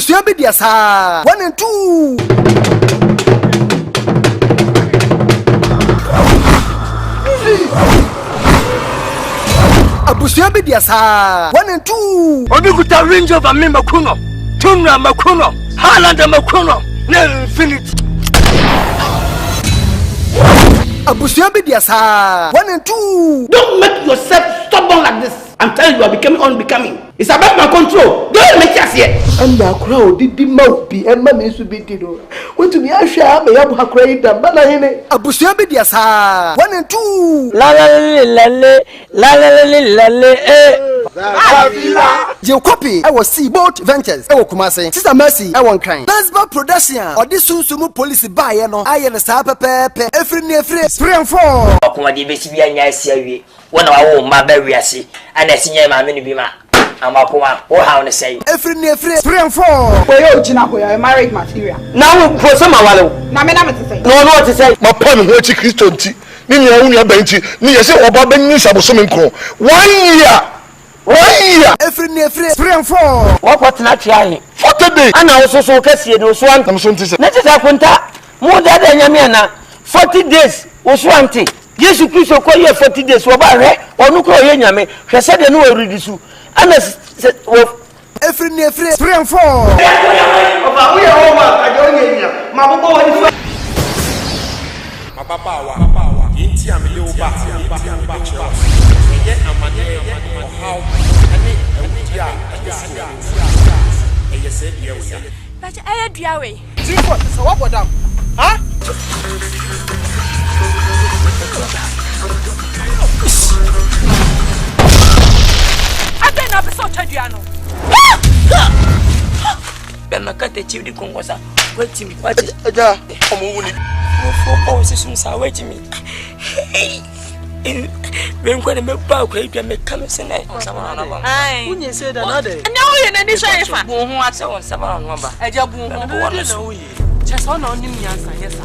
Abusua bi dia saa 1 and 2. Abusua bi dia saa 1 and 2. Obi kuta Range Rover me makuno. Tunra makuno. Haaland makuno. Na Infinity. Abusua bi dia saa 1 and 2. Don't make yourself stubborn like this. I'm telling you, you are becoming unbecoming. It's about my control. Don't make us here. And the crowd did the mouth be and man is to be did. What to me, I share me up her credit and banana. Abusua bi dia saa 1 and 2. La la la la la la la Je copy I was Seaboat Ventures. I will Kumasi. Sister Mercy, I want crime. Baseball production. Or this soon sumu police buy no. I am a sapa pepe. Every spray and fall. Okuma di besi bi anya asia wie. Wona wa wo ma ba wiase. Ana sinye ma me ni bi ma. Amakuma wo ha on say. Every spray and fall. Boy o gina ko ya marriage material. Now for some wale. Na me na me say. No no to say. Ma pon ho chi Kristo nti. Ni nya wu nya ba nti. Ni yese oba ba ni saboso me nko. 1 year. 1 year. Every spray and fall. What na try. 40 days. Ana wo so kase no so anta. Am so nti se. Na tete akunta. Mo da da nyame na 40 days wo so ante. Yesu Kristo ko ye 40 days wo ba re onu ko ye nyame hwese de no waridi su ana every spray and fall. Oba we are over I don't hear ma bobo wani ma papa wa yinti amele oba ye amane how ani ewuti a eye se ye wuya but eye dua we Tifo so what bodam ha Abe na be so twadua no be makate chiudi kongosa wetimi wachi Aja omo wuni. for position sa wetimi when kwene me ba kwa idwa me kame se na sama na ba ai Unye say that na dey. na wo ye na ni so efa bu ho ase won sama na ba eja bu ho na so chesa na onim nyansa yesa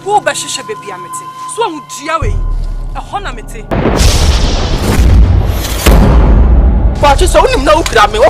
wo ba hwehwe bebi amete so hu dua we ho na mete But you so unim na ukra me wo.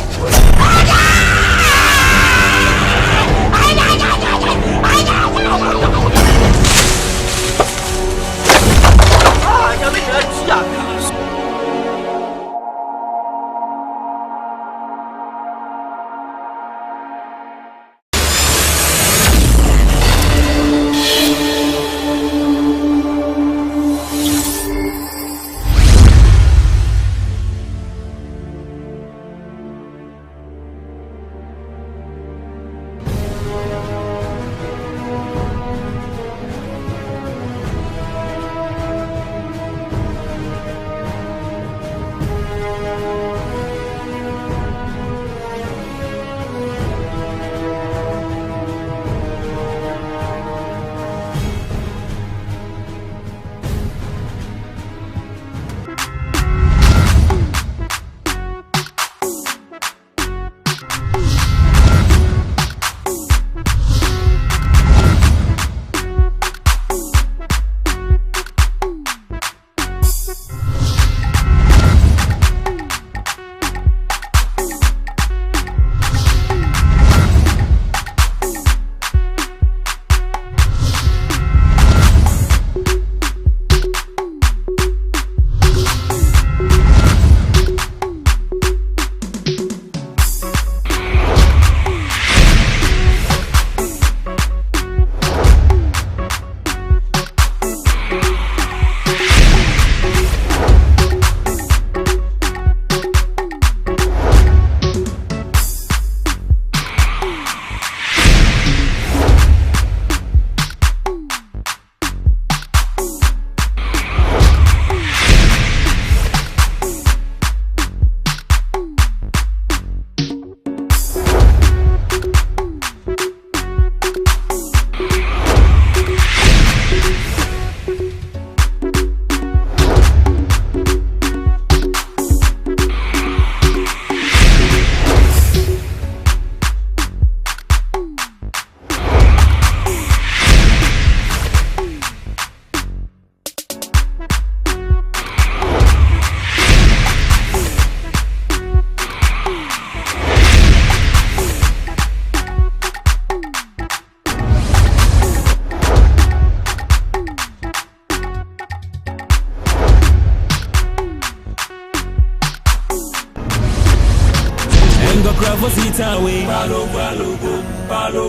Sawe Palo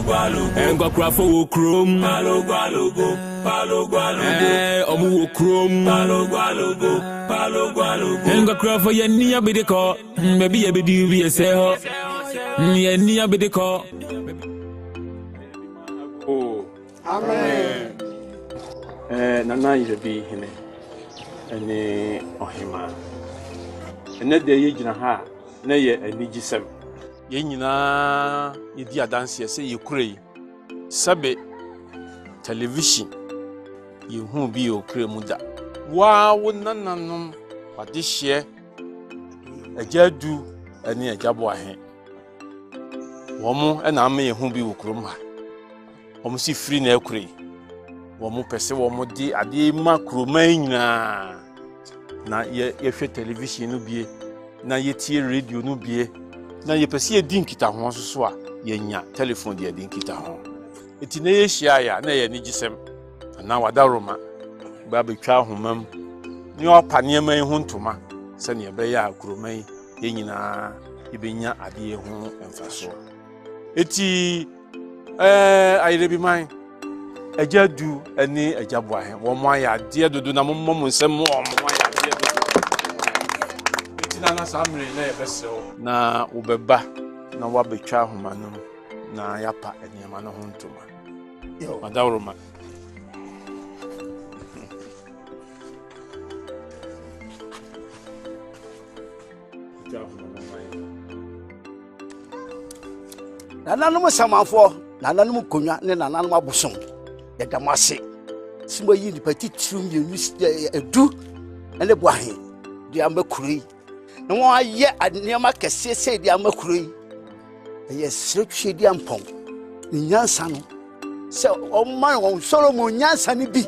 Gualo and Guacrafo Chrome Palo Gualo Omu Chrome Palo Gualo and Guacrafo Yania be the call maybe a bit be a sale Yania be the call. Oh Amen. Nana is a bee him and Ohima and that day in a ha nay a nigisem. Yenina, ye dear dance, say you cray. Sabe television, you who be your cremuda. Wow, none, but this year a jadu and near Jabwa. Womo and I may whom be Ukruma. Almost free near cray. Womo pese womo de a de macromania. Na ye television no be, na ye tea radio no be. Na ye pese ye din kita ho so a ye nya telephone de din kita ho eti na ye hia ya na ye nigisem na wada roma ba betwa homam ni opa ne man ho ntoma se ne be ya akuroman ye nyina ye benya ade ye ho emfaso eti ayire bi man ajadu ani ajabo ahe wo mo aya de dodo na mommo nsem mo aya de dodo na samre na yebeso na ubeba na wabetwa homanu na yapa enema no hontoma madawroma nananum samafo nananum konwa ne nananum abosom yadamase simo yi ni patitrum ye edu ene boahe dia makuri no wa ye adniama kese se dia makuri ye sretwe dia mpon nyansa no se o man won Solomon nyansa ni bi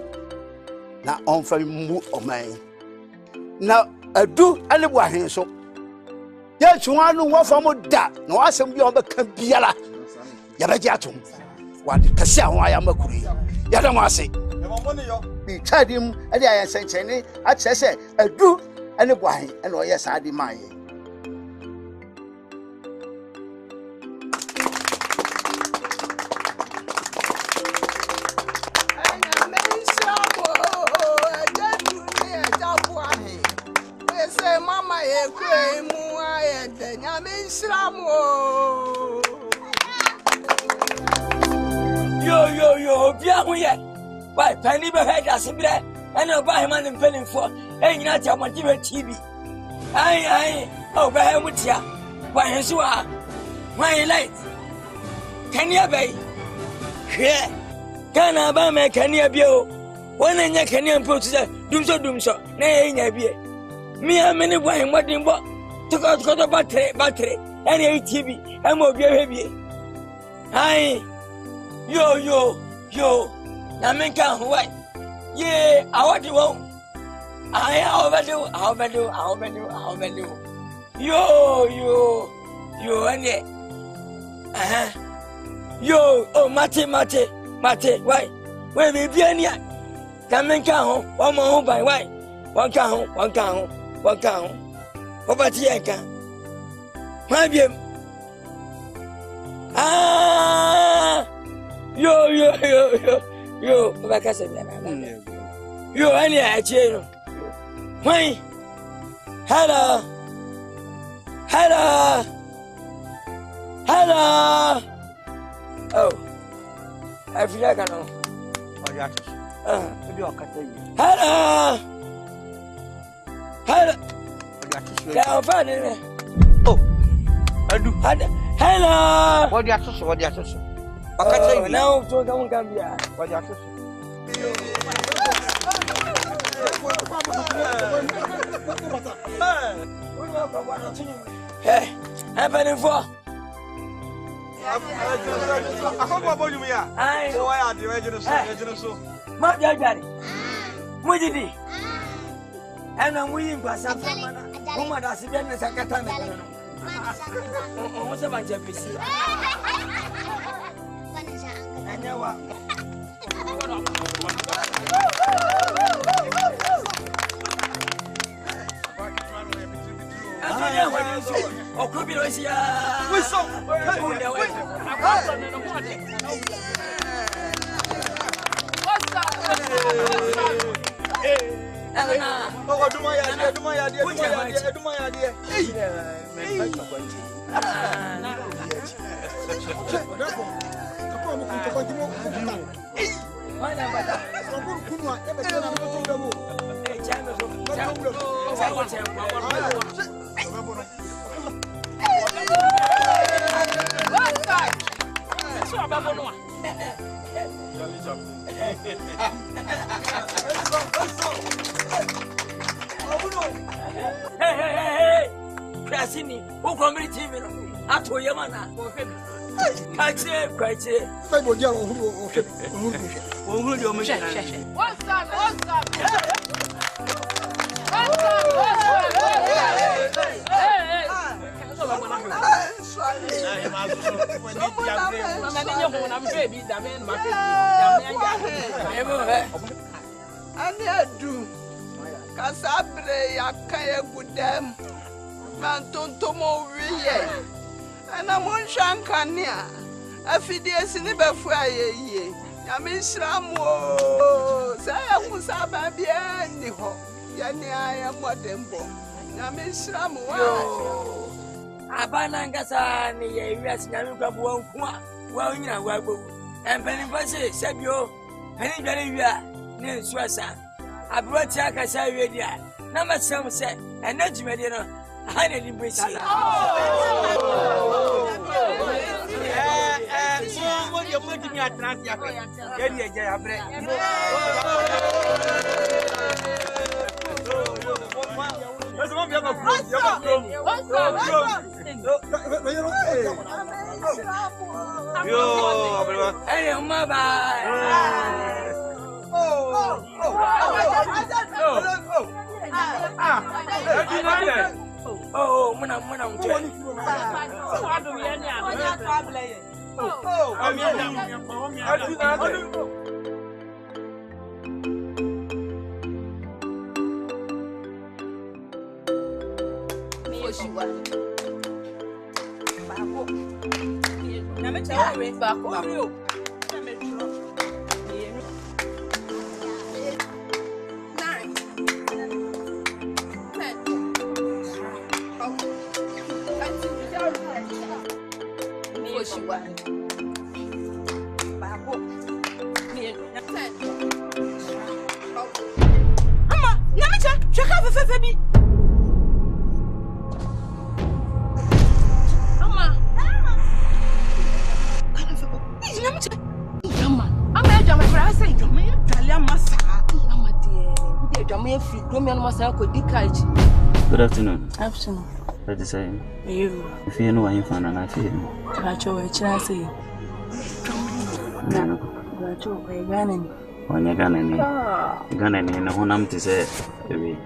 na on fa mu o man na adu ene boahe so ya chuanu wa fa mo da na wa asem bi o be kan biala ya be jatum wa kase a wa ya makuri ya da ma se bi chadim ade ayan senchene a chese adu ene boahe ene o ye saadi man ye Yo, Biahuye. Why, Penny Behead as a bread, and I'll buy him and penny for, and not your material TV. Aye, oh, Bahamutia. Why, you are? Why, late? Can you obey? Here, can I buy me? Can you be? One and you can put doom so, nay, me and many boy, what in what? Took out the battery, and a TV, and more heavy. Aye. Yo, na menka white. Yeah, I want you won't. I overdo. Yo, and it. Yo, oh, Mate, why? Where we be any? Kamenka home, one more home by white. One count. Over Tiaka. My dear. Yo, like I said, you any idea? Why? Hello. Oh, I feel like I know. Maybe I'll cut you. Hello. Oh, I do. Hello. What do you say? Oh, now so don't come here. What do you say? Hey, happening for? I can't go about you here. So I are the original so. My daddy. What did he? And I'm waiting for something. Who that's the business I can't tell me. What's about your PC? I know what. Oh, could be Russia. Hey, Krasini, who community at Oyamana? Catch it. I will go what's up? Casabre, Yakaya Gudem, Mantontomo, and I'm on Shankania. A fidias in the Bafray, Yamisramo, Saya Musaba Bianiho, Yania Modembo, Yamisramo. Abanangasani, yes, Yamuka Wonqua, well, you know, and Penny Bassy, Sabio, Penny Benavia, near Swassa. I brought Chaka Savidia, number some set, and not you, Medina, I didn't bring it. What you're putting me at Nantia, Good afternoon. Afternoon. What is saying? You. If you know I'm fan and I feel. Racho, I say. No. Racho, I ran when you're gonna and when I'm to say, maybe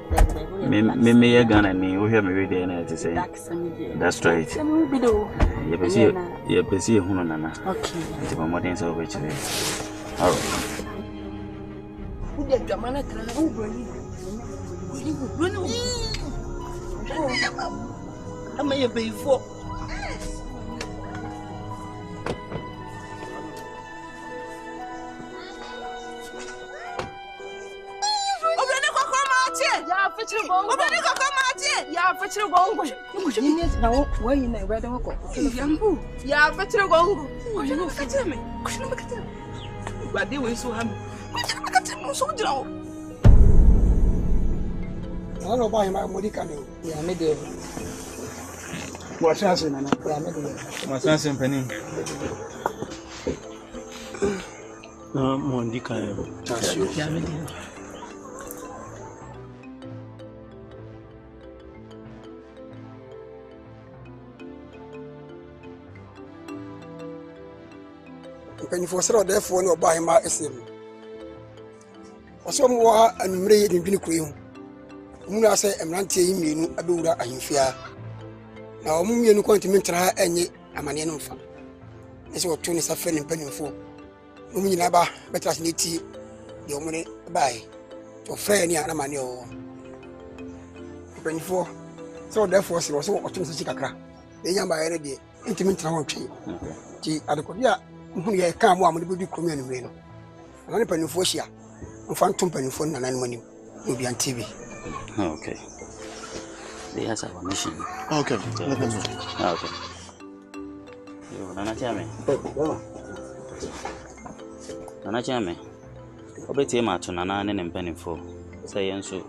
you're gonna need to hear me read it to say. That's right. You're busy, Hunana. Okay. It's about more than so which way. All right. I may have been for. I don't know why my Modicano. Yeah, maybe. What's happening? What's happening? No, Mondicano. When you foresee therefore no buy my SM. Or somewhere and made in Biniquim. Muna say, I'm not saying you Abura and fear. Now, Mummy and Continental and ye, I'm an infant. This is what Tony is a friend in penny for. Mummy never better as nitty, your money buy. To friend near Amanio. 24. So therefore, she was so optimistic. The young by any day. intimate na wontwe ti adekodi hu ye ka mo amode bodi kromi anumre no na ne panifo hia mfa ntom panifo na nanan manim obi an TV. Okay. They has a mission. Okay. Let them know. Okay. Yo, Nana Chame. Nana Chame. Obeti ma to Nana ne mpanifo. Say yenso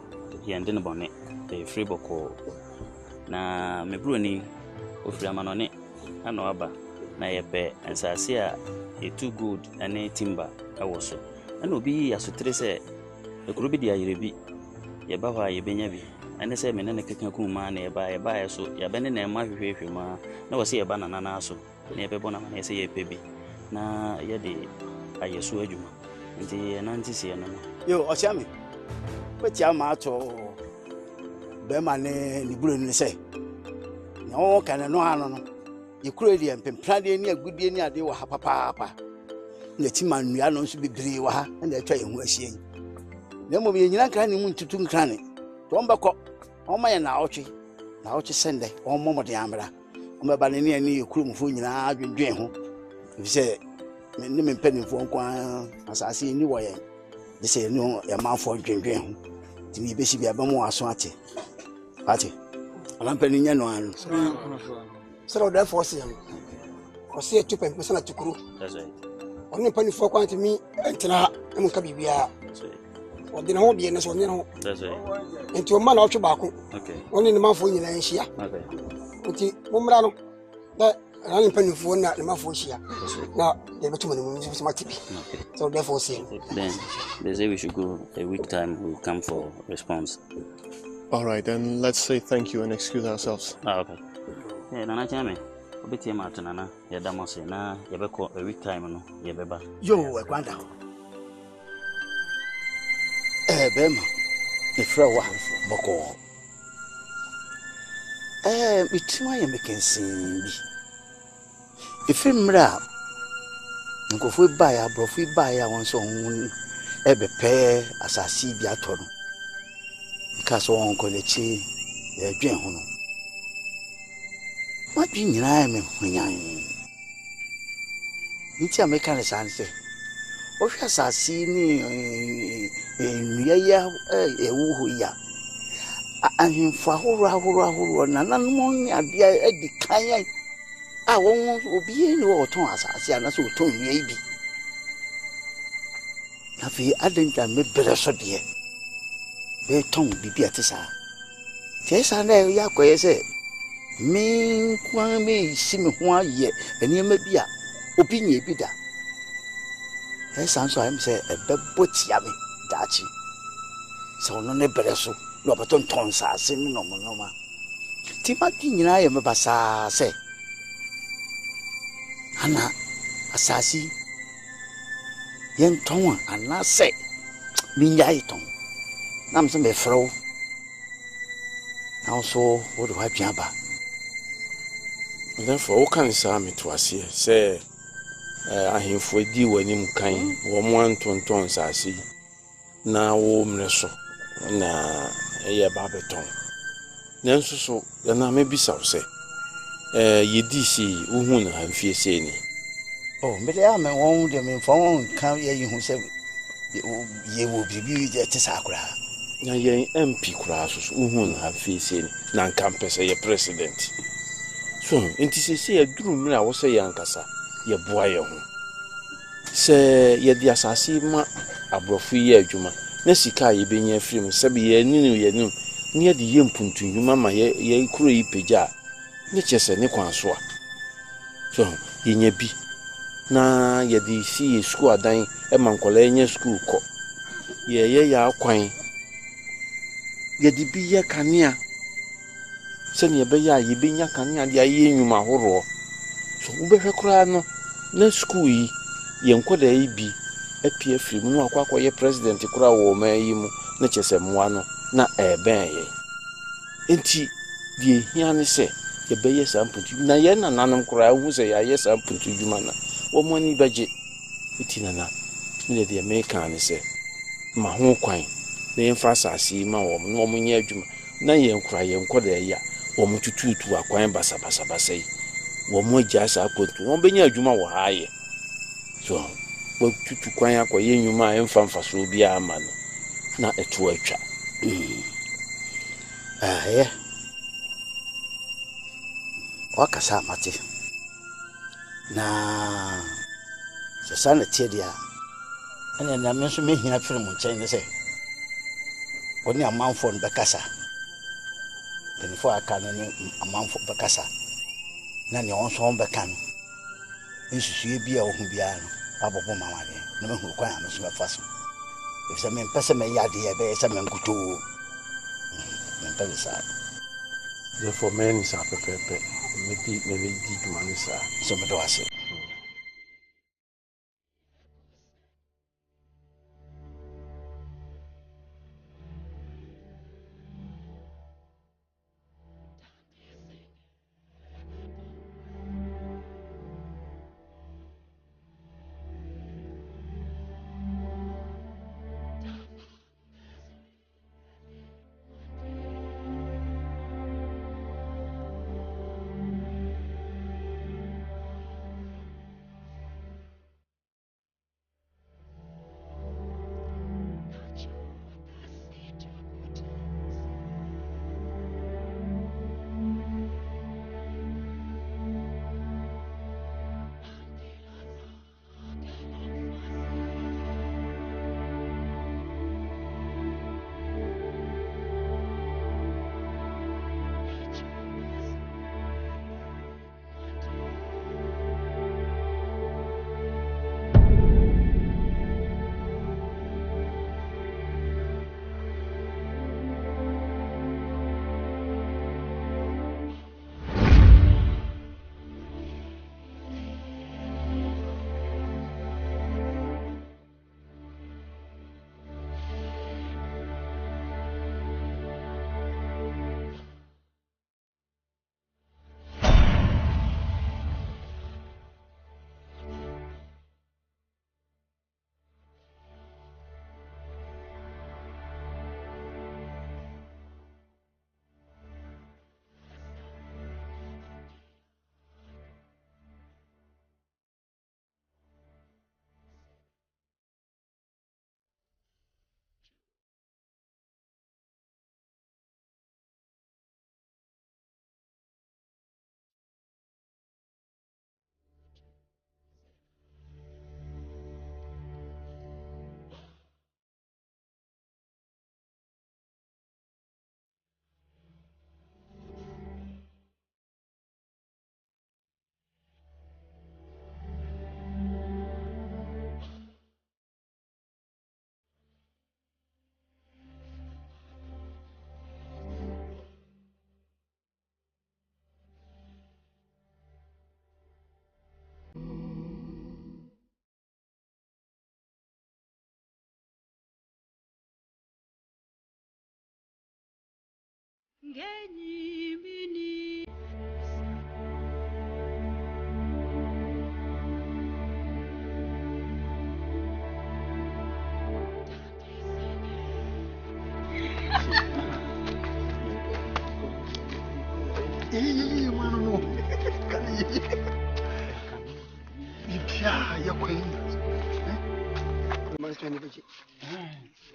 yende ne bone. The free boko. Na me bro ni ofiri amanone ana aba na yepe ensase a e too good ane timber awoso. Ana obi asotre se ekuru bi dia yerebi ye ba hwa ye benya bi ane se me ne keka kuma na ye ba so ya bene na ma hwehwehwe ma na wo se ye ba nana na so na ye bebo na ma se ye pebi na ye de ayesu adwuma nti na nti se no yo ochiame kweti ama ato be ma ne ni buru ni se na wo kana no ano no ye kuro di empempra de ni agudie ni ade wo ha papa na ti ma nnua no nso bibiri wo ha na etwa ye hu ahie na mo be nyina kan ni mu ntutu nkran ni to mbekọ o ma ye na awchi sende o mo mo de amra o me ba ne ne ye kuro mfo nyina adwendwen ho bi se ne me mpanimfo nkwa asase ni wo ye de se no ye manfo adwendwen ho ti mi be si bia ba mo aso ate alampani nya no anu so do therefore say o say 2% na tukuru that's right oni panifo kwa ntimi entina em ka bibia o de na ho bie ne so nyɛ ho that's right enti o ma na ɔtwe baako okay oni ne manfo nyina nhia okay enti mo mra no da ani panifo na ne manfo hia na de betu mo ne so matibi so therefore say then they say we should go a week time we'll come for response. All right, then let's say thank you and excuse ourselves. Okay. Yeah, Nana Chame. Obeti ma to Nana, ya damose na ya beko a week time no, ya beba. Yo, Gwanda. Bema. E frewa boko. Bituma ya mekensin bi. Ife mra. Nkofo ba ya brofu ba ya won so hun ebepe asasi bi atoro. Kaso won ko lechi e dwen ho no ma bi nyina me hunyan nti ameka ne sanse o hwa asasi ni nuyaya ewu ho ya ahemfo ahoro na nanom nya bia edi kan a won obi ni wo ton asasi ana so ton nuyai bi afi adenta me bere so de be ton bibi atisa tesa na ya koye se min kwan me simi ho aye enema bi a obi nye bi da esa so am se ebebo tia me dachi so no ne bere so lo beton ton sa se mi no ma ti ma ti nyina ye me basa se ana asasi yen ton ana se mi nyai ton nam se me fro also what do I jamba therefore can say me to ase say ahemfo di wanim kan wo mo antonton sase na wo mreso na eye ba beton nanso so na me bisa say yedi si uhun na hamfie sei ni me dey am won de me fon kan ye yi hu se ye wo bibi je te sakura na ye MP kura so uhun na hamfie sei ni na nkampese ye president so enti se ye duru mi na wo se ye ankasa ye boa ye ho se ye di asase ma abrofu ye adwuma na sika ye benya firim se be ye ninu ye nim ne ye di ye mpuntu ndwuma ma ye kuro yi pagya ne chese ne kwan so a so ye nya bi na ye di si ye school adan e mankola ye nya school ko ye ya kwan ye di bi ye kanea se ne be ya ye bi nya kanea dia ye nyuma horo so wo be hwekora no na school yi ye nkoda yi bi apie firim no akwa ye president kura wo ma yi mu ne chese moa no na ben ye enti die hia ne se ye be ye samputu na ye na nanom kura hu se ya ye samputu djuma na wo mo ni beje iti na me de America ne se ma ho kwan na ye mfa asase ma wo no mo nya adwuma na ye nkura ye nkoda ya wo mo tututu akwan basa yi wo mo gya sa kontu won benya adwuma wo haaye so wo tutu kwan akɔyɛ nnwuma a ɛmfa mfaso bia ama no na ɛto atwa wakasa mate na sasa na tie dia ana na me so mehina fere mu nkyɛn ne sɛ oni amanfo no bɛkasa benifo aka no ne amanfo bɛkasa na ne on so on bɛka no nsusue bia wo hu bia no abɔbɔ mamade na mehu kwan a me so bɛfa so efisɛ me mpɛ sɛ mɛyɛ adeɛ bɛyɛ sɛ menkutoo me mpɛ sɛ therefore men is a pepepe maybe di dwuma no saa so me do ase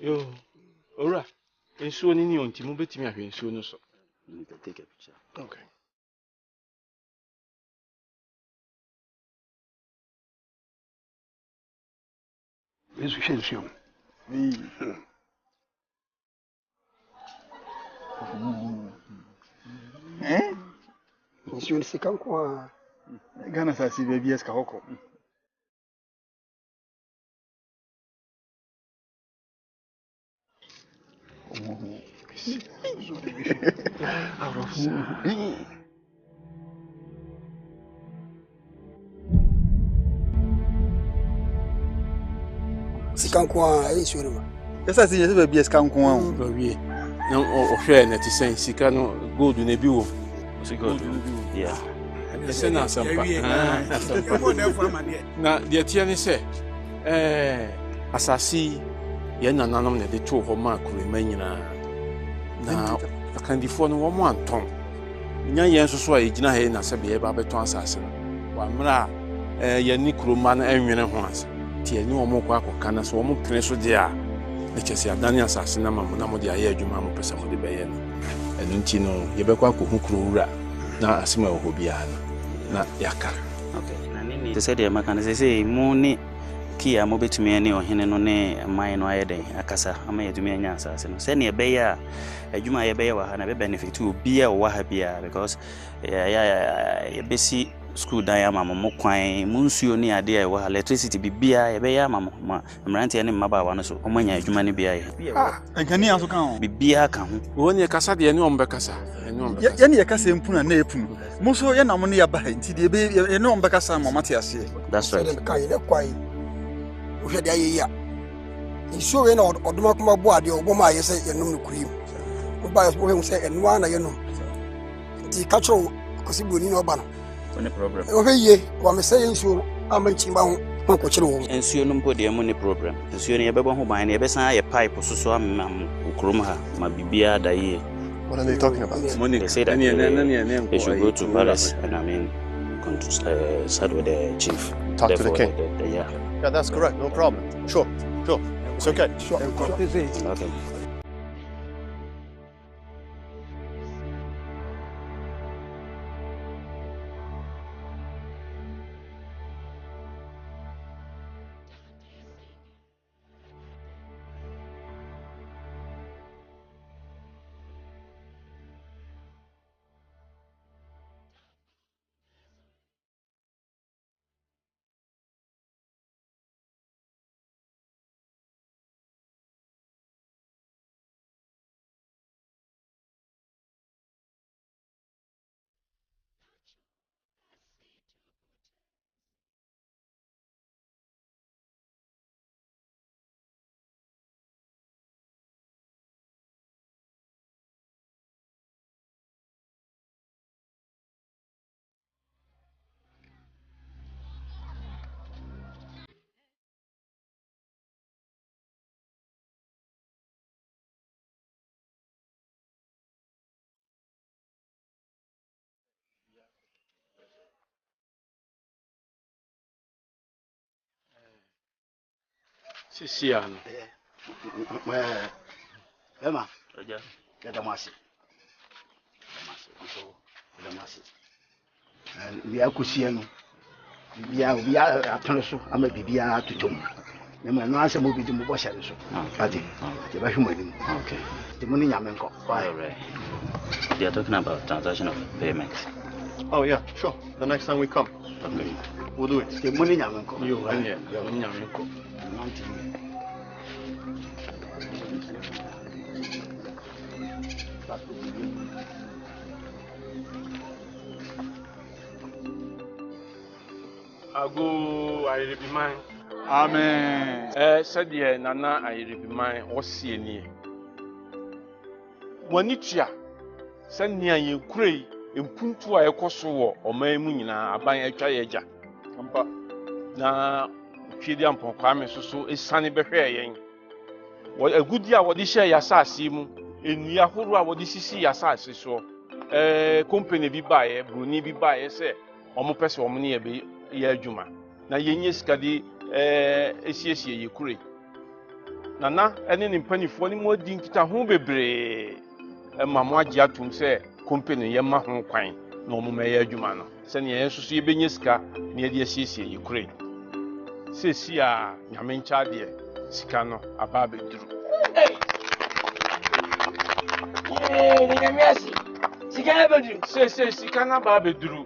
Yo, ora, nsuo ni on ti mo betimi ahwe nsuo no so. You can take a picture. Okay. Yesu hwe nsuo. Nsuo ni sika nko a. Ghana sasi baby eska hoko. Sikankwa nsuo no. Yesa si yesa baby sikankwa o. Baby. Na o hwe na ti sen sika no gold na bi wo. Sika gold. Yeah. Ese na sampa. Na de tie ne se asasi ye nananom na de to ho ma kurema nyina. Na akandifo no wo mo anton nya yɛn nso so a yɛgyina ha yi na sɛ bɛyɛ ba bɛtɔn asase no wammerɛ a yɛne kuroma no anwene ho ase nti yɛne wɔn kɔ akɔka na sɛ wɔn pene so deɛ a na kyɛ sɛ adane asase no ma mo na mode ayɛ adwuma a mopɛ sɛ mode bɛyɛ no ɛno nti no yɛbɛkɔ akɔhu kurowura na asɛm a ɛwɔ hɔ biara no na yɛaka te sɛ deɛ maka no sɛ mu ne kia mobɛtumi ne ɔhene no ne man no ayɛ den akasa ama yɛtumi anya asase no sɛnea ɛbɛyɛ a adwuma a yɛbɛyɛ wɔ ha na bɛbenefit obiaa wɔwɔ ha biara because yɛbɛsi school dan ama mo kwan mu nsuo ne adeɛ a ɛwɔ ha electricity bibiaa yɛbɛyɛ ama mo mmeranteɛ ne mmabaawa no so ɔmanya adwuma no biara yɛ nkani aso ka ho bibiaa ka ho wɔn ne kasa deɛ ne ɔm bɛkasa yɛne yɛkasa mpuna na ɛpunu mo so yɛ nam ne yɛba ha nti deɛ yɛne ɔm bɛkasa ma mate aseɛ that's right wohwɛ de ayɛ yi a nsuo wei na ɔdoma koma bɔ adeɛ ɔbɔ ma ayɛ sɛ yɛnom no kurim woba yɛ wohwɛ sɛ ɛnoa na yɛnom nti ka kyerɛ kɔsi buoni na ɔba no wohwɛ yie wame sɛ yɛ nsuo no ama nkyimba ho mankɔkyerɛ wɔ nsuo no mpo deɛ mu ne problem nsuo no yɛbɛbɔ ho ban no yɛbɛsan ayɛ pipe so so ama kurom ha ma biribiaa da yie. What are they talking about? They say that they should go to Paris and start with the chief. Talk to the king. Yeah, that's correct. No problem. Sure. It's okay. Sure. Okay. Sisiano. Emma. Oja. Damasi. We are Kusiano. We are at Tonoso. I'm a Bibia to Tom. Never no answer will be the Mubasha. Okay. The money Yamenko. Right. They are talking about transaction of payment. Oh yeah, sure. The next time we come. Okay. We'll do it. The money Yamenko. You are here. Yamenko. Ago I remind. Amen. Said ye Nana I remind or see any. Wanitia send near you cray in Puntua Ecoso or Maymunina, Abang Echa. Na Fidian Poncame so is sunny beharing. What a good year what this share Yassasimu in Yahura what this is Yassas so. Company be by Bruni be by say, or more person or money be Yajuma. Na Yenyes Kadi SCSA you cray. Nana, and then in penny for any more dinkita home be Mamma Jatum say, company Yama Hong Quine, no more Yajumano. Send ye so see Benyeska near the SCSA you cray. Say, see, Yamin Chadia, Sicano, a baby drew. Say, Sicana baby drew.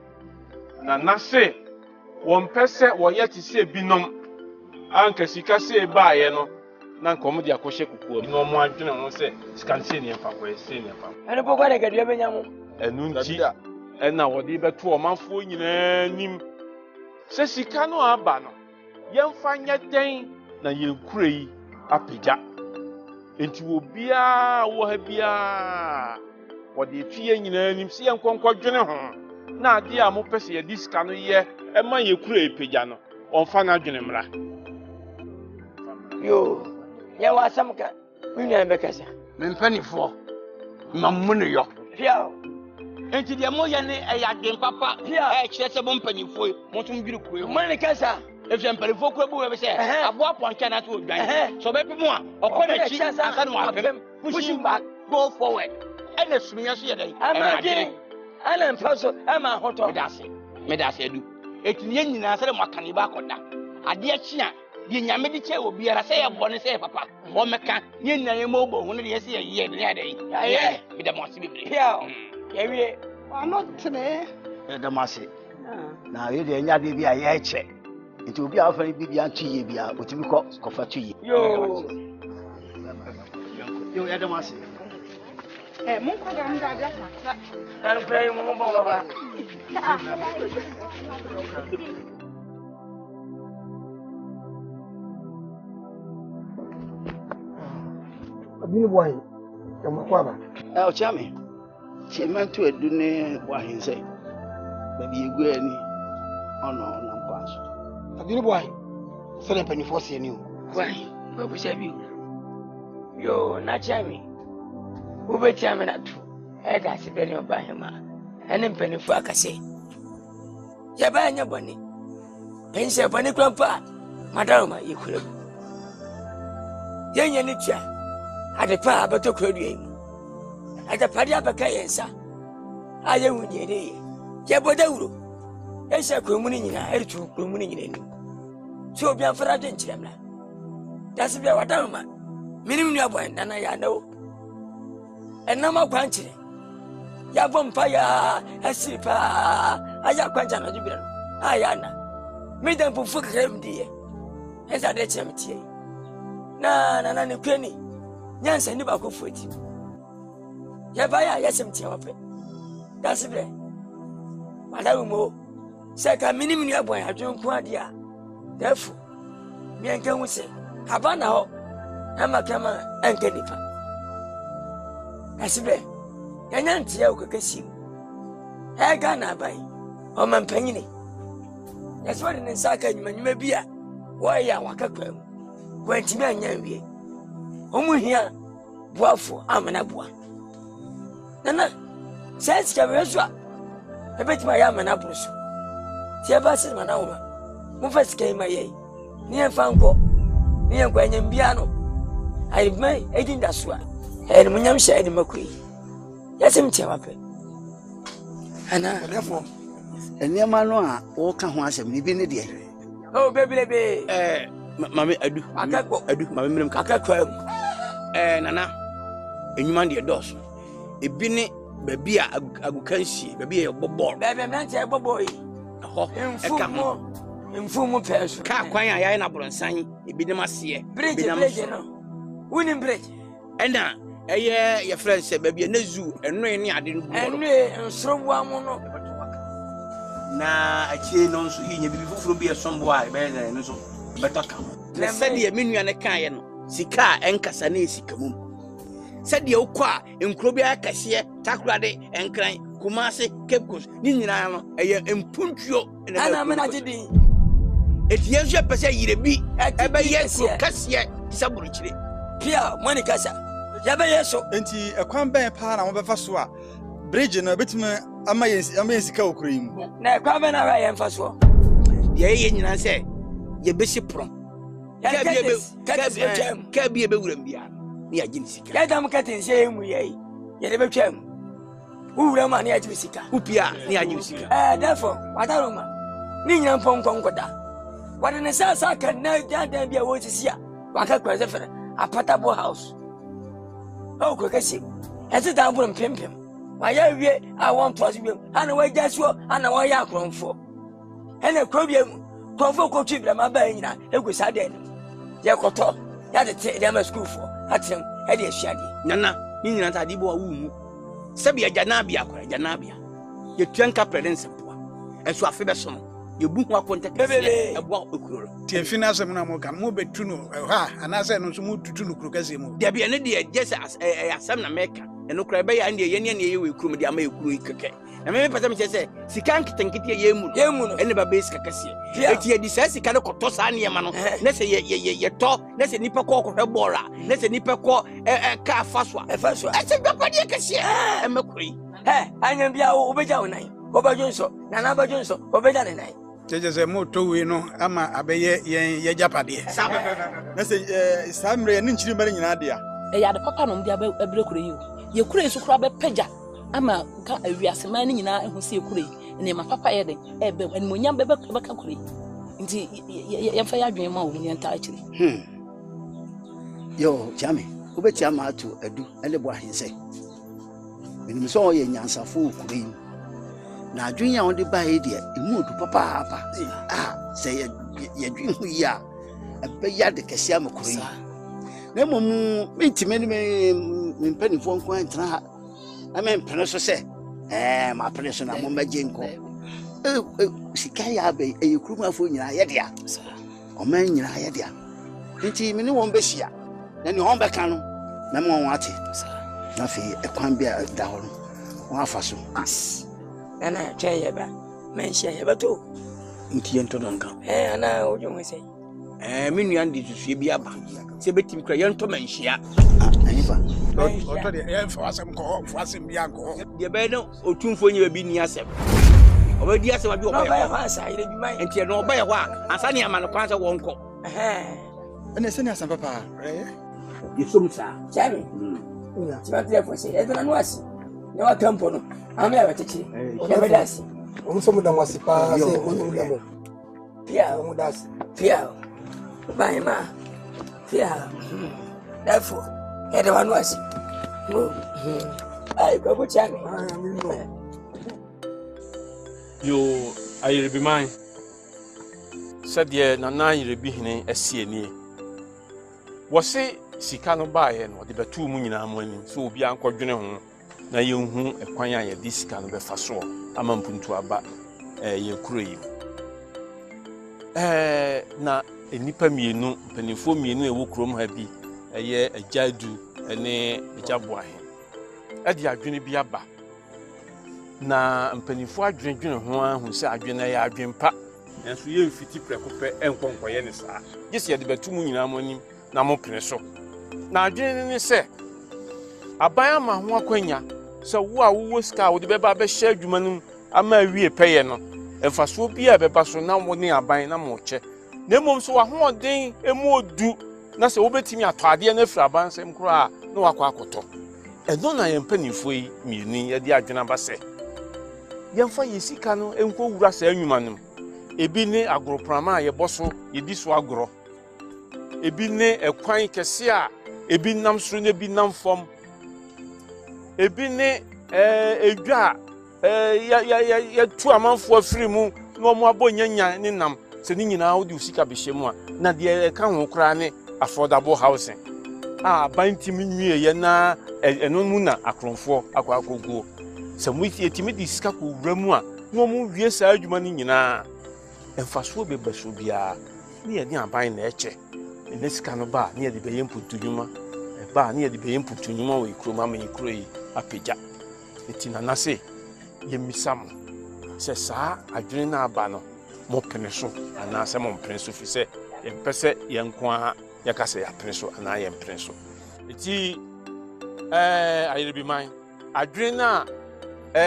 Nana say, one person or yet to say Binom, Uncle Sika say by no, non commodia Kosheku, no more general say, Scansinian Papa, senior Papa. And a book I get you, and Nuntia, and now what did but 2 months for you name. Say, Sicano Abano. Young fine yet day, na you cray up a jack. Into Bia or Bia. What the fear in him see and conquer general. Now, dear Mopesi, this canoe year, and my you cray piano on Fana General. Yo, ya was some we never because. Men penny for Mamunio. Pio, enti de mo ye ne ayadwen papa kire se bo mpanyimfo mo tum dwiri kuro mo ne kasa efia mpanyimfo kuro bu we be se abo aponka na to odwan so be mu a okọ na chi asa no apem pushing back go forward ene sumiya so ye dai ana mpaso ama hoto medase edu etinye nyina sere mo akane ba akoda ade achi a de nyame de che obi ara se ye bone se papa o meka nye nyina ye mo bo hu ne de ye se ye ne ade ye me da mo se bibre ya wie ano tene da mase na ye de nya de bi a ye che nti obi a fa bi bi antu ye bi a otimi ko fa tu ye yo ya da mase mun ko ga nga ga tan pray mo bo baba Abini boy ya makwaba o chame ti mantu edu ne wa hinse ba bi egu ani ono na nkwaso Abini boy sele panifo se ni o wai ba bu shabi yo na chame ube chame na tu da se beni obahema ene mpanifo akase ya ba nya boni pense boni kwampa madaroma yekure yenya ni tia adepa abato kwadu yi adepa dia baka yensa aye wunyere ye bodawuro esa kromu ni nyina eritu kromu ni nyina ni so obi afara de nchiremla dasi bia wadaroma minim ni abo ndana ya nawo enama kwanchire ya bompa ya asipa aya kwanja na jubira aya na midam pufu krem die esa de chemtie na ni kwani nyansa ni ba ko foti ya ba ya semtie wape dasibre wala mo seka minim ni abon adwon ku ade a dafu mi enka hu se abana ho ama kama enka nipa asibe yanyanti ya ukakasi ega na bai o mampanyini yaswari ne saka nyuma bia wo ya wakakwa mu kwantimi anya wie omuhia boafo amana boa nana sense ka bezwa ebetima ya amana brusu tie ba se mana wo mu fasika ima ye ni enfanko ni enkwanya mbia no ai mai edinda soa e mu nyam sha edi makui yasim tie wape ana therefore enema no a wo ka ho asem ni bi ne de oh bebelebe mame adu mame minim kakakwa nana enyuma de dos ebi ne baby a agukansi baby e bobol bebe mnante e bobol ho mfumu peso ka kwan a yae na bronsan ebi ne mase bridge no winning bridge ena eye ye friends baby na zu eno ne ade no eno nsrobo amu no na akie no nso hinya bibi fufuro bi esombo a be na no so betaka na sade ye menua ne kan ye no sika enkasa na esika mum sade ye ukwa enkro bi akase takurade enkran kumase Cape Coast ni nyina no eye empuntuo ana mena gidi etie nso pese yire bi ebe yesu kase saburu kire pia moni kasa ya be yeso enti ekwan ben pa na mo befa so a bridge no betima ama yensika okuro yi mu na ekwan ben na ba yenfa so ye nyina se ye besi pro ka bi ebe wuram bia ni agin sika ya dam katin se mu ye ye de betwam wuram ma ni agin sika upia ni agin sika therefore wadaruma ni nyina mpon konkoda wade ne sa kan na dan bia wo sisi a waka kwaze fere apatable house o ko kasi ese dan burum pimpim wa ya wie a one plus bi ana wa jasuo ana wa ya akronfo ene krobiam konfo ko twibra ma ba nyina egu sade ni ye koto ya de te dem school for atem e de ahia de nana ni nyina ta de bo wu mu sabi ya janabia akora janabia ye tuanka prudence poa eso afi be so no ye bu ho akonta kese ebo okuro tie finance mu na mo kan mo betu no ha anase no so mo tutu no kuro kese mu de bia ne de just asem na meka eno kura be ya ne ye ne ye we kuro me de ama ye kuro ikeke na me pese me chese sika nkitenkite ye mu no ene ba base kakase eti ye di sika ne koto sa ne ma no ne se ye to ne se nipa ko hwe bora ne se nipa ko ka faswa e se gba de kase e me kuro Hey, I am Bia Obeja Nine, Obajonso, Nana Bajonso, Obeja Nine. Just a moto we know, Ama Abaye ye Japadi. That's a Samre and Ninchi Marine Nadia. A yard papa no dia be ebrekure you. Ye kure so kura be peja. Ama ka awiase man nyina ehu se kure. Ne ma papa ye den ebe en monyam be ka kure. Nti ye fa ya dwen ma wo ni enta akire. Yo, Chami, ubeti ama atu edu ele bo ahinse. Menim so ye nyansafo kure. Na adwen ya wonde ba ye de emu odu papa apa. Se ye dwen hu ya. Ebe ya de kese am kure. Na mom mentime me mpanifo nko antra ha. Amen pene so se ma pene so na mo maje nko. Sika ya be ekurumafo nyina ye de a. O man nyina ye de a. Nti me ne won be hia. Na ni hon be kan no na me won ate. Na fi ekwan bia da ho no. Won afa so. Ana twa ye ba. Men hia ye ba to. Nti ento don kan. Ana ojo mo sei. Me nua ndi susue bi aba. Se betim kra ye nto manhia. Anifa. Oto de ye fa asem ko, fa asem bia ko. De be no otumfo nyi ba bi ni asem. Obadi asem abi oba ya fa sa ire bi mai. Enti no oba ye ho a asa ne ama no kwan se wonko. Ene se ne asem papa. Yesum sa. Chami. Tiba telefone sei. Edo na no asi. Ne wa kampo no. Ame ya bachichi. Ya bedasi. Onso mu da mwasi pa se onu da mo. Pia mu das. Pia. Bye ma. Pia. Therefore, edo wa no asi. Ai ko Chami. Yo ayrebi man said ye na ayrebi hene asienie wo se sika no baaye no de betu mu nyina mo ani so obi ankodwene ho na ye hu ekwan a ye di sika no befa so ama mpuntu aba ye kuro yi na enipa mienu mpanifo mienu e wo kuro mu ha bi ye ajadu ene ejaboahe ade adwene bi aba na mpanifo adwendwene ho ahu se adwene ya adwempa enso ye mfiti prekope enkonkoye ne saa gese ye de betu mu nyina mo nim na mo pene so na adwene ne se aban ama ho akwanya se wo a wo sika wo de beba be hye adwuma num ama wie peye no emfaso bi a beba so na mo ne aban na mo che na mom so wa ho oden emu odu na se wo betimi atade na afira aban sem kro a na wakọ akoto edo na ye mpanifo yi mieni ye de adwene ba se yemfa yesika no enko wura sa anwuma nim ebi ne agoroprama ye boso ye di so agoro ebi ne ekwan kese a ebi nam soro ne bi nam fom ebi ne edwa ya tu amanfo afiri mu no mo abonyanya ne nam se ni nyina wo di usika behye mu a na de ka ho kra ne affordable housing bantim nwie ye na eno mu na akronfo akwakoguo se mu etimi di sika ko wura mu a no mu wie sa adwuma ni nyina emfaso bebaso bia ne ye ni aban na eche ne sika no ba ne ye de beye mputunwuma ba ne ye de beye mputunwuma wo ikroma ma ikro yi apegya etina na se ye misam se sa adwene na aba no mo pene so ana se mo pene so fi se ye pese ye nko a ye ka se ya pene so ana ye pene so eti ayrebi man adwene na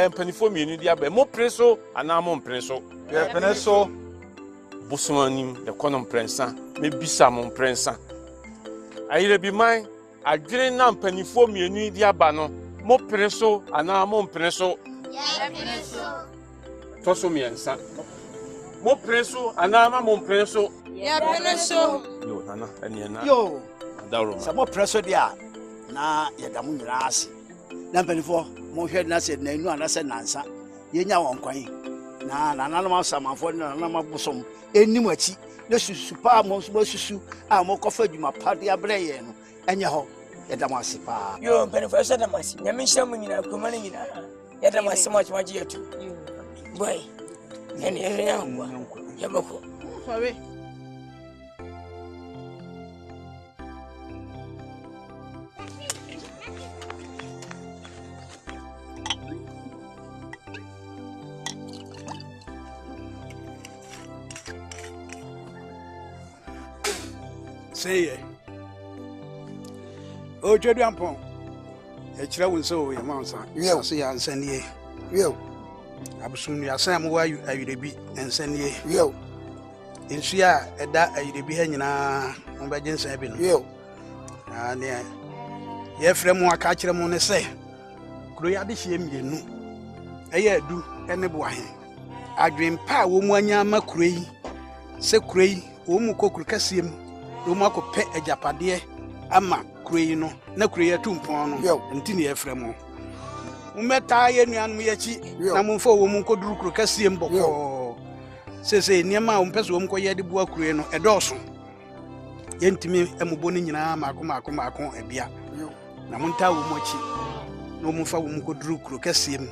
mpanifo mienu di aba mo pene so ana mo pene so ye pene so bosomanim de konom prensa me bisa mo prensa ayrebi man adwene na mpanifo mienu di aba no mo pene so ana mo pene so ye pene so to so miensa mo pene so ana ma mo pene so ye pene so yo nana eni na yo dawro sa mo pene so dia na ye da mo nyina ase na mpanifo mo hwɛ na se na enu ana se nansa ye nya won kwan na nananum asamafo na nananum abosom enim achi na susu pa mo susu a mo kofa dwuma pa de abrɛ ye no enye ho ye da mo ase pa yo mpanifo se da mo ase nyame hyɛ mo nyina kuma ne nyina ye da mo ase mo chama je tu boy ene ya ngwa ya bako fawe Say ye. O Jodu Ampon. kyerɛ wo sɛ o yɛ ma nsa sase yɛ ansanie abosom nuasa a mowɔ awerɛbi ɛnsanie nsu a ɛda awerɛbi ha nyinaa mobɛgye nsa bi no neɛ yɛfrɛ mu aka kyerɛ mu ne sɛ kuro yɛ adehyeɛ mmienu ɛyɛ adu ne boahe adwempa a wɔ mu anya ama kuro yi sɛ kuro yi wɔ mu kɔ kuro kɛseɛ mu wɔ mu akɔpɛ agyapadeɛ ama kuro yi no na kuro yi atu mpɔn no nti ne yɛfrɛ mu mumɛtaa yɛ nuanom yɛkyi na momfa wɔ mu nkɔduru kuro kɛseɛ mu bɔkɔɔ sɛsɛ nneɛma a wompɛ sɛ wɔ mu kɔyɛ de boa kuro yi no ɛdɔɔso yɛntumi amubɔ no nyinaa maako abia na montaa wɔ mu akyi na wɔmfa wɔ mu nkɔduru kuro kɛseɛ mu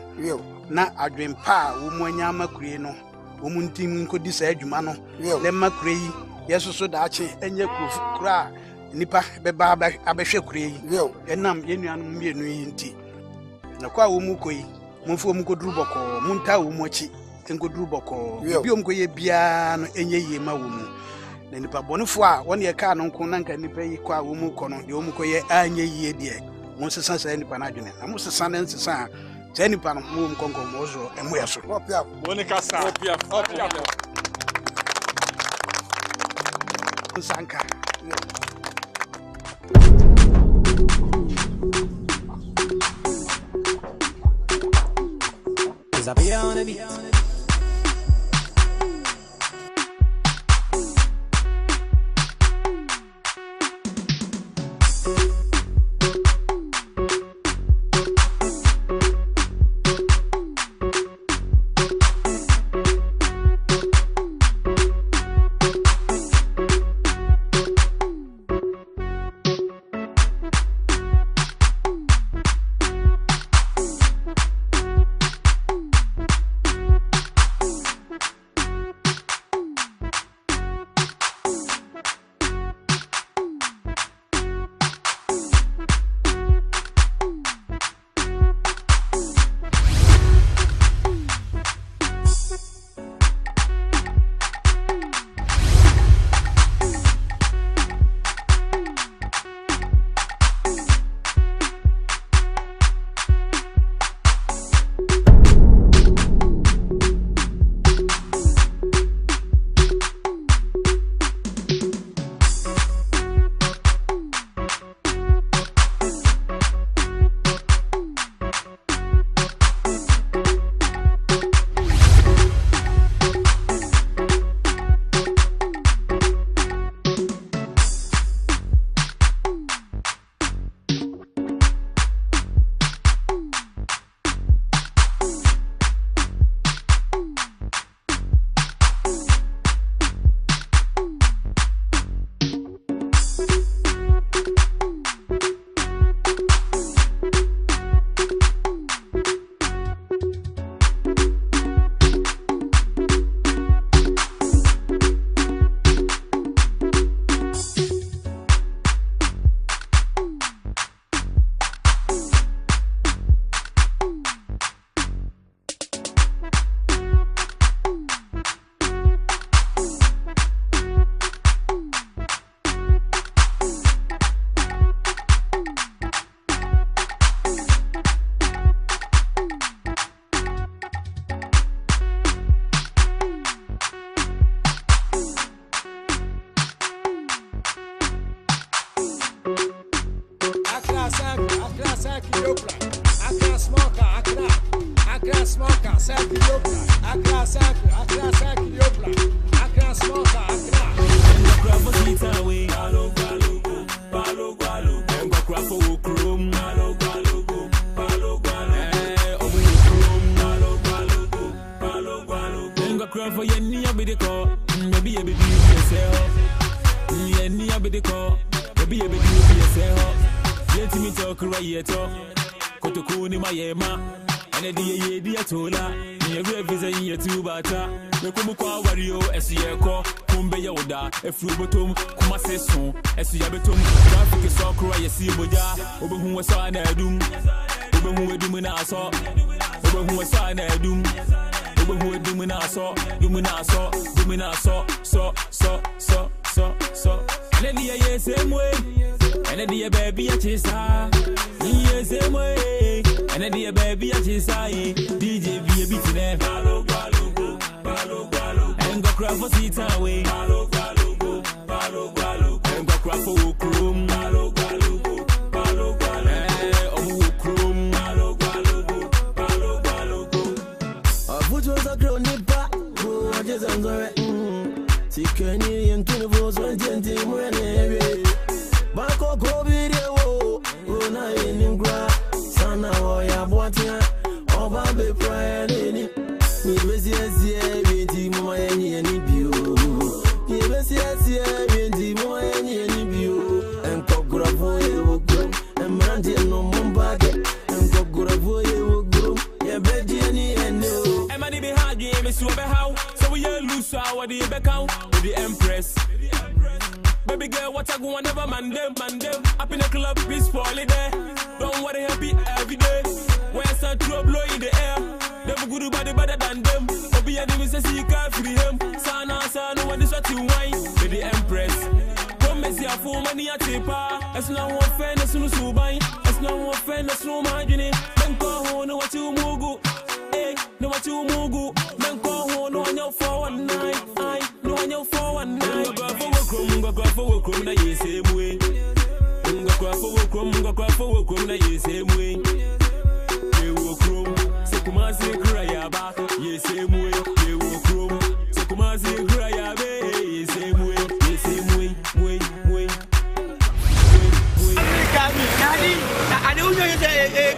na adwempa a wɔ mu anya ama kuro yi no wɔ mu ntim nkɔdi saa adwuma no na ma kuro yi yɛsoso daakye ɛnyɛ kuro a nipa bɛba abɛhwɛ kuro yi ɛnam yɛnuanom mmienu yi nti na kwa wo mu kɔ yi momfa wo mu kɔduru bɔkɔɔ montaa wo mu akyi nkɔduru bɔkɔɔ bi om kɔyɛ biara no ɛnyɛ yie ma wo mu na nipa bɔnefoɔ a wɔne yɛkaa no nko na nka nipa yi kɔ a wo mu kɔ no deɛ wo mu kɔyɛ anyɛ yie deɛ monsesa saa nipa no adwene na mosesa ne nsesa a saa nipa no mowɔ mu kɔnkɔmmɔ so ɛmoyɛ so nsanka I'll be on the beat. Frubotum, kuma seson, esuyabetum, traffic so cry, see boja, Obu was on a doom, Obu who doom in our saw, Obu was on a doom, Obu who doom in our saw, so, and then the same way, and then the baby a chase, yes, way. And then the baby, I just say, DJ be a bit in there. Balo, balo, go, balo, balo. And go cry for seat away. Balo, balo, go, balo, balo. And go cry for Okrum. Balo, balo, go, balo, balo. Oh, Okrum. Balo, balo, go, balo, balo, go. I put you on the ground, nipper. Oh, I just enjoy it. See, can you and 24 20 more than Bako go video, oh, na in gra, sana ya boatia, oba be prayer any. Ni besi esi mo any bio. Ni besi esi mo any bio. En kokura voye wo gro, en mandi no mumbage, en kokura voye wo gro. Ya beji any endo. E mani be hard game, me so be how. So we lose our the back out with the Empress. Baby girl, what I go on never man them. Up in the club, peaceful there. Don't worry, happy every day. When sun to blow in the air, them good body better than them. Obi and them say you can't free him. Sana, when this what you wine with the Empress. Come and see a full money at paper. It's not one fan, it's no so buy. It's not one fan, it's no margin. Then go home, know what you mugu. Hey, know what you mugu. Then go home, know on your 419. I know on your 419. Go for Okrum na ye same way. Go for Okrum na ye same way. Ye Okrum, se kuma se kraya ba. Ye same way. Ye Okrum, se kuma se kraya ba. Ye same way. Way. Kami, nadi, na ade unyo yete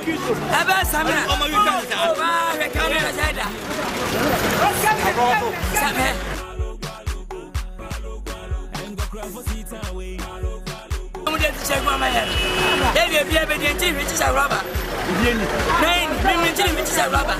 Kristo. Aba samina. Omo wi kan sa. Ba we kan na saida. Sabe. I'm going to check my head. They will be able to teach which is a rubber. Nine, which is a rubber.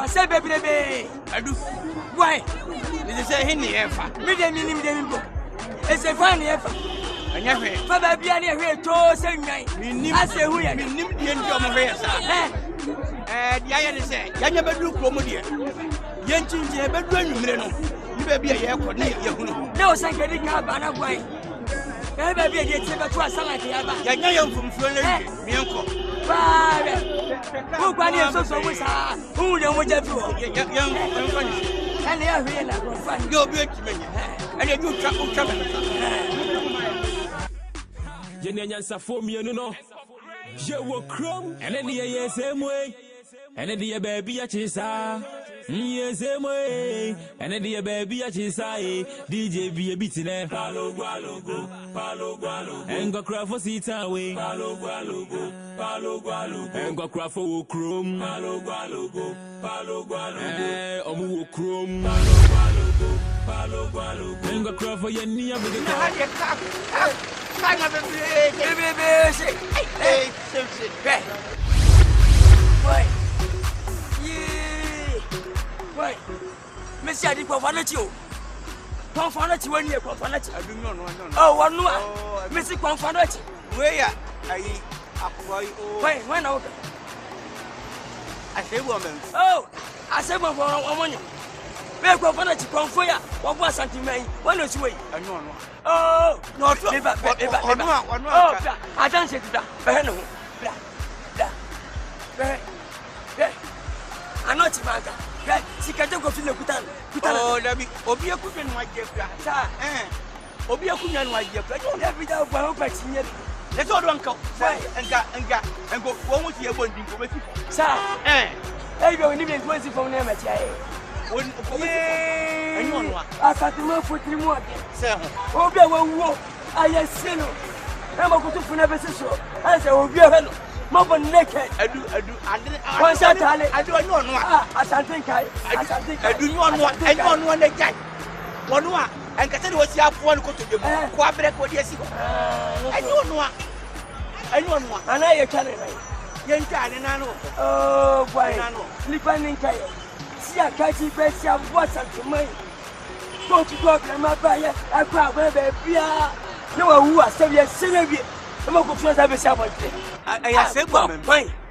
Say baby, I do. Why? This is a henny effort. Medium book. It's a funny effort. I never had Father Biani here to say, I say, we are in the end of my hair. Diana said, I never do Comodia. Yentin, you never do you may be a year for no, thank you, Cabana. Why? Maybe I get to a son like the other. Young from Florida, me uncle. Who can you so much? Who don't want to do? Young and they are here. You'll be to me. And you trouble. Jenny for me, no. You will crumb, and then the same way. And then the baby at his yes, way. And then the baby at his DJ be a bit in there. Palo Gualo, and go cry for seat away. Palo Gualo, and go cry for Okrum. Palo Gualo, Omu Okrum. Palo Gualo, and go cry for your knee with the car. Why? Miss Yadi Confanatio. Confanati when you're Confanati. I do not know. Oh, one more. Missy Confanati. Where I when out. I say woman. Oh, I say one woman. Where Confanati Confoya, what was something may, one is way. I know. Oh, not I don't say that. I'm not Imanga. Right, she can't go to the Kutan. Oh, Debbie, Obia couldn't like your car. Obia couldn't like your car. You don't have it out by opening yet. Let's all uncle. And go forward to your body. Sir, I go and even 20 from them at I got to move for 3 more. Sir, Obia will walk. I have seen I'm going to never so. I say, Obia, Mama naked. I do. Once I do not know. I think I do not know. I don't want to get one more. And Cassandra was here for one go to the quadrant for yes. I don't know. I don't know. And I can Yen Tan and I know. Oh, why? Lipaning Kaya. See a catchy best of what's up to me. Go to talk and my buyer. I grab my baby. No, who are still singing. I'm going to have a sabbath. I said,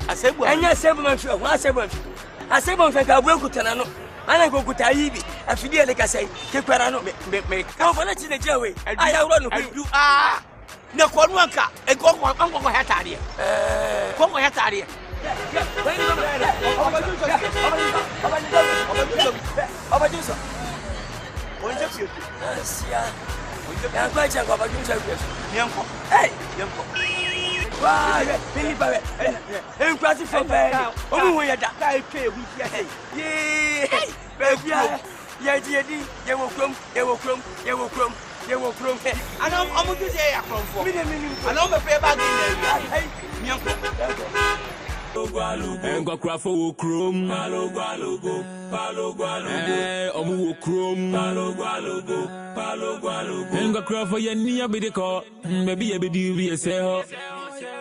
I said, and yes, 7 months. I said, I will go to Nano. And I go to Taibi. I feel like I say, Keparano, make come for letting the Joey. I have run with you. Ah, no, Quanwanka, and go on Uncle Hataria. Come on, Hataria. I'm quite sure about you. Hey, wow, Philip, and Quasi for Penny. Oh, we are that pay with you. Yea, baby, you will come, you will come, you will come, you will come. I know I'm going to say I come for me. I know the paper again. And go craft for chrome, palo gualugo, omu chrome, palo gualugo. And go craft for your near bidico, maybe a bidi be a sale.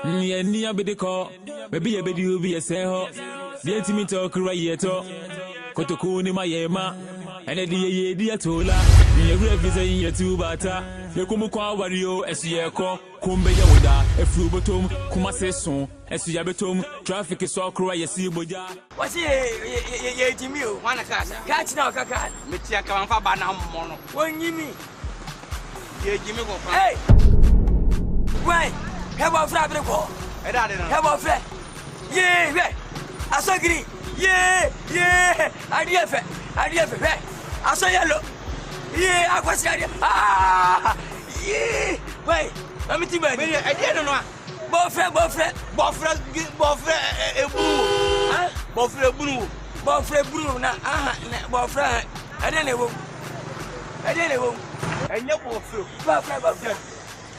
Near bidico, maybe a bidi be a sale. The intimate talk right Kotokuni Mayema, and a dear Tola, the revision in your two bata, the Kumukwa Wario, as Yako, Kumbe Yawoda, a Frubotum, Kumaseson, as Yabetum, traffic is so cry, a sea boja. What's ye, Jimmy? One casa, catch now, Kaka, Mitia Kampabana Mono. One Jimmy. Ye Jimmy, hey, why? Have a fabric ball. Have a flat. Yea, I saw green. Yeah, I did it. I saw yellow. Yeah, I was ready. Ah, yeah. Wait, let me think about it. I didn't know. Boyfriend, blue. Nah, boyfriend. I didn't know. I never flew.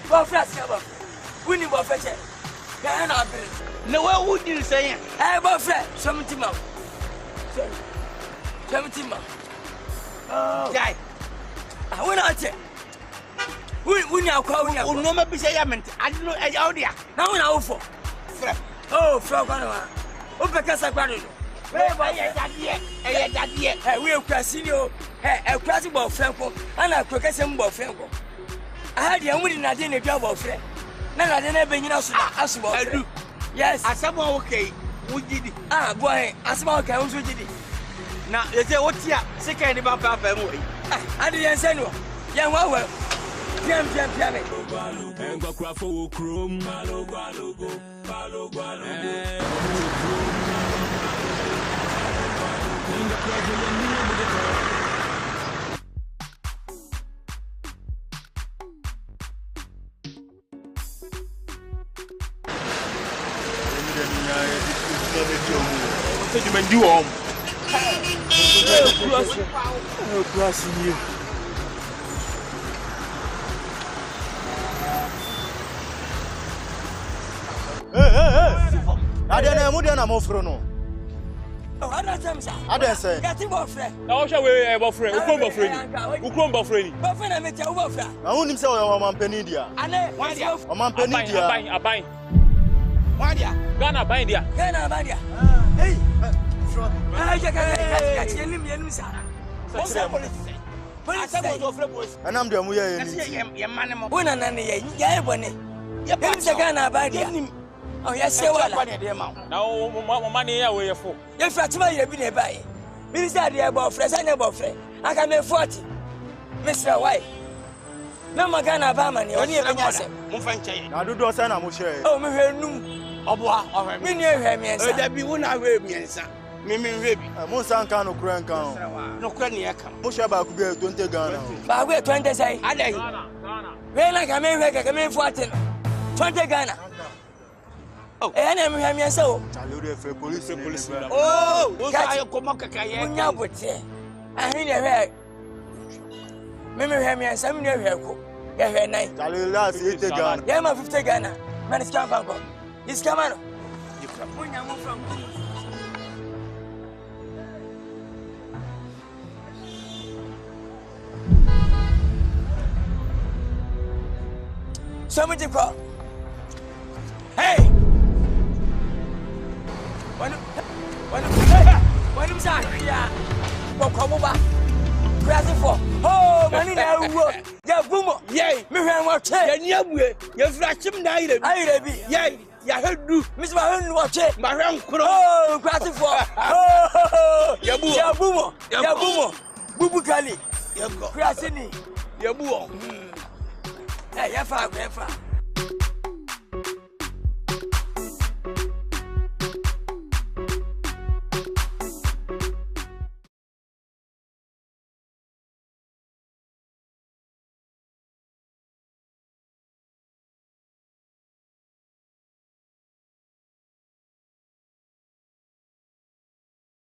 Boyfriend, winning boyfriend. Can I be? No, what would you say? Hey, boyfriend, 17 months. 17 months. Oh, guy. I went out there. We now call me. Oh, no, maybe say I meant. I don't know. I out there. Now we are for. Oh, Frogano. Oh, because I got it. Hey, we are crossing you. Hey, a crossing ball, Franco, and I cook some ball, Franco. I had the only not in a job of friend. None I didn't bring us I do. Yes, I said, okay. We did it. Ah, boy, I smell cows. We did it. Now, you say, what's here? Second about family. I didn't say no. Yeah, well, jam. And go craft for chrome, palo gualugo. What do you do? Crossing you. Hey. I don't know more for no. Oh, I don't say. I don't say. Get him boyfriend. Now, shall we have a friend? Boyfriend. Boyfriend, I met your boyfriend. I want him to say, I'm Penidia. And then, why do you have a Penidia? A buying. Why do you? Ghana, buy India. Hey. And I'm the way. When I'm oh, yes, now, money away for. If I tell you, be by Minister, dear boyfriend, I never friend. I can make 40. Mr. White. No, my Ghana Baman, only a man. I do sign a mushe. Oh, me, no. Oh, me near him, yes, there be one away, me, Mimi rebi. Mo san kan no kura nkan. No kura ne yaka. Mo hwe ba ku bi 20 Ghana. Ba ku 20 say. Adai. We na ka me 40. 20 Ghana. Oh, na me hwa me so. Chale re fe police. Oh, wo sa ko makaka ye. Munya bote. Ahin ne hwe. Mimi hwa me sam ne hwe ko. Ye hwe nai. Chale la 80 Ghana. Ye ma 50 Ghana. Man is come banko. Is come on. Munya mo from. Somebody call. Hey! When you say, yeah, what come over? Crazy for. Oh, money now. Yeah, boom. Yay, me and watch it. Yeah, you flash him now. I be. Yay, ya heard do. Miss Mahon watch it. Mahon. Oh, crazy for. Oh, yeah, boom. Yeah, boom. Yeah, boom. Bubu Kali. Yeah, crazy. Yeah, boom. Hey, yeah, far.